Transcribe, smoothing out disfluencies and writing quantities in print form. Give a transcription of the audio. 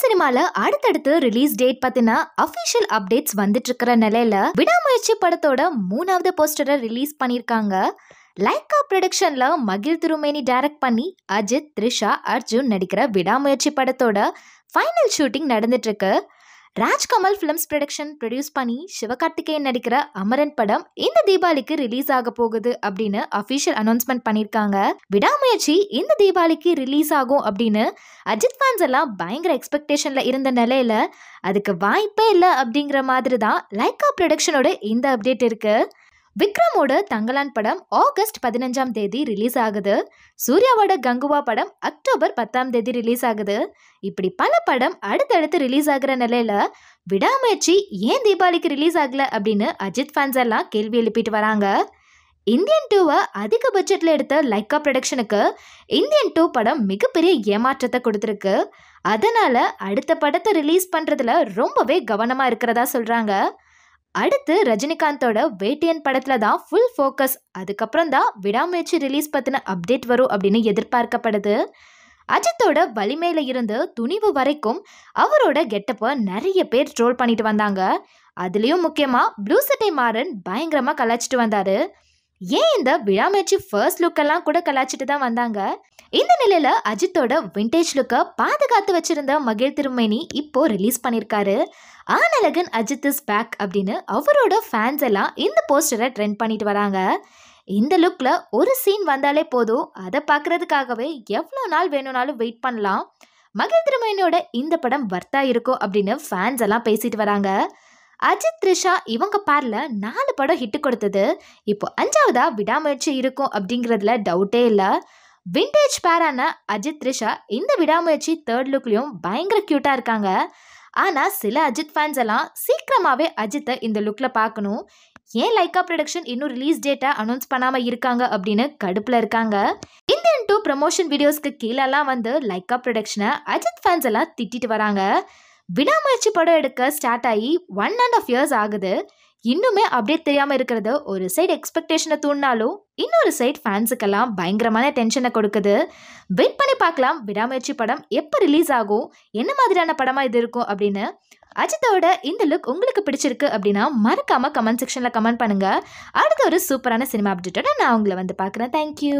சினிமால அடுத்தடுத்து release date பத்தின அபிஷியல் அப்டேட்ஸ் வந்துட்டு இருக்கிற நிலையில விடாமுயற்சி படத்தோட 3வது போஸ்டரை ரிலீஸ் பண்ணிருக்காங்க. லைக்கா ப்ரொடக்ஷன்ல மகிழ் திருமேனி டைரக்ட் பண்ணி அஜித், த்ரிஷா, அர்ஜுன் நடிக்கிற விடாமுயற்சி படத்தோட ஃபைனல் ஷூட்டிங் நடந்துட்டு இருக்கு. ராஜ்கமல் ஃபிலிம்ஸ் ப்ரொடக்ஷன் ப்ரொடியூஸ் பண்ணி சிவகார்த்திகேயன் நடிக்கிற அமரன் படம் இந்த தீபாவளிக்கு ரிலீஸ் ஆக போகுது அப்படின்னு அஃபிஷியல் அனௌன்ஸ்மெண்ட் பண்ணியிருக்காங்க. விடாமுயற்சி இந்த தீபாவளிக்கு ரிலீஸ் ஆகும் அப்படின்னு அஜித் ஃபேன்ஸ் எல்லாம் பயங்கர எக்ஸ்பெக்டேஷன்ல இருந்த நிலையில அதுக்கு வாய்ப்பே இல்லை அப்படிங்கிற மாதிரி தான் லைக்கா ப்ரொடக்ஷனோட இந்த அப்டேட் இருக்கு. விக்ரமோட தங்கலான் படம் ஆகஸ்ட் 15ஆம் தேதி ரிலீஸ் ஆகுது. சூர்யாவோட கங்குவா படம் அக்டோபர் 10ஆம் தேதி ரிலீஸ் ஆகுது. இப்படி பல படம் அடுத்தடுத்து ரிலீஸ் ஆகுற நிலையில விடாமுயற்சி ஏன் தீபாவளிக்கு ரிலீஸ் ஆகல அப்படின்னு அஜித் ஃபேன்ஸ் எல்லாம் கேள்வி எழுப்பிட்டு வராங்க. இந்தியன் 2வை அதிக பட்ஜெட்ல எடுத்த லைக்கா ப்ரொடக்ஷனுக்கு இந்தியன் 2 படம் மிகப்பெரிய ஏமாற்றத்தை கொடுத்துருக்கு. அதனால அடுத்த படத்தை ரிலீஸ் பண்றதுல ரொம்பவே கவனமா இருக்கிறதா சொல்றாங்க. அடுத்து ரஜினிகாந்தோட வேட்டையன் படத்துல தான் ஃபுல் ஃபோக்கஸ். அதுக்கப்புறம் தான் விடாமுயற்சி ரிலீஸ் பத்தின அப்டேட் வரும் அப்படின்னு எதிர்பார்க்கப்படுது. அஜித்தோட வலிமையில இருந்து துணிவு வரைக்கும் அவரோட கெட்டப்பை நிறைய பேர் ட்ரோல் பண்ணிட்டு வந்தாங்க. அதுலயும் முக்கியமா ப்ளூ சட்டை மாறன் பயங்கரமா கலாச்சிட்டு வந்தாரு. ஏன் இந்த விடாமுயற்சி ஃபர்ஸ்ட் லுக்கெல்லாம் கூட கலாச்சிட்டு தான் வந்தாங்க. இந்த நிலையில அஜித்தோட விண்டேஜ் லுக்கை பாதுகாத்து வச்சிருந்த மகிழ் திருமேனி இப்போ ரிலீஸ் பண்ணியிருக்காரு. ஆனழகன் அஜித் இஸ் பேக் அப்படின்னு அவரோட ஃபேன்ஸ் எல்லாம் இந்த போஸ்டரை ட்ரெண்ட் பண்ணிட்டு வராங்க. இந்த லுக்ல ஒரு சீன் வந்தாலே போதும், அதை பார்க்கறதுக்காகவே எவ்வளோ நாள் வேணும்னாலும் வெயிட் பண்ணலாம். மகிழ் திருமேனியோட இந்த படம் வர்த்தா இருக்கும் அப்படின்னு ஃபேன்ஸ் எல்லாம் பேசிட்டு வராங்க. அஜித், த்ரிஷா இவங்க பேர்ல 4 படம் ஹிட் கொடுத்தது. இப்போ 5வதா விடாமுயற்சி இருக்கும் அப்படிங்கிறதுல டவுட்டே இல்லை. விண்டேஜ் பேரான அஜித், த்ரிஷா இந்த விடாமுயற்சி 3rd லுக்லயும் பயங்கர கியூட்டா இருக்காங்க. ஆனா சில அஜித் ஃபேன்ஸ் எல்லாம் சீக்கிரமாவே அஜித்தை இந்த லுக்ல பார்க்கணும், ஏன் லைக்கா ப்ரொடக்ஷன் இன்னும் ரிலீஸ் டேட்டை அனௌன்ஸ் பண்ணாம இருக்காங்க அப்படின்னு கடுப்புல இருக்காங்க. இந்தியன் 2 ப்ரமோஷன் வீடியோஸ்க்கு கீழெல்லாம் வந்து லைக்கா ப்ரொடக்ஷனை அஜித் ஃபேன்ஸ் எல்லாம் திட்டிட்டு வராங்க. விடாமுயற்சி படம் எடுக்க ஸ்டார்ட் ஆகி 1.5 years ஆகுது. இன்னுமே அப்டேட் தெரியாம இருக்கிறது ஒரு சைடு எக்ஸ்பெக்டேஷனை தூண்டினாலும் இன்னொரு சைடு ஃபேன்ஸுக்கெல்லாம் பயங்கரமான டென்ஷனை கொடுக்குது. வெயிட் பண்ணி பார்க்கலாம் விடாமுயற்சி படம் எப்போ ரிலீஸ் ஆகும், என்ன மாதிரியான படமா இது இருக்கும் அப்படின்னு. அஜித்தோட இந்த லுக் உங்களுக்கு பிடிச்சிருக்கு அப்படின்னா மறக்காம கமெண்ட் செக்ஷன்ல கமெண்ட் பண்ணுங்க. அடுத்த ஒரு சூப்பரான சினிமா அப்டேட்டோட நான் உங்களை வந்து பார்க்குறேன். தேங்க்யூ.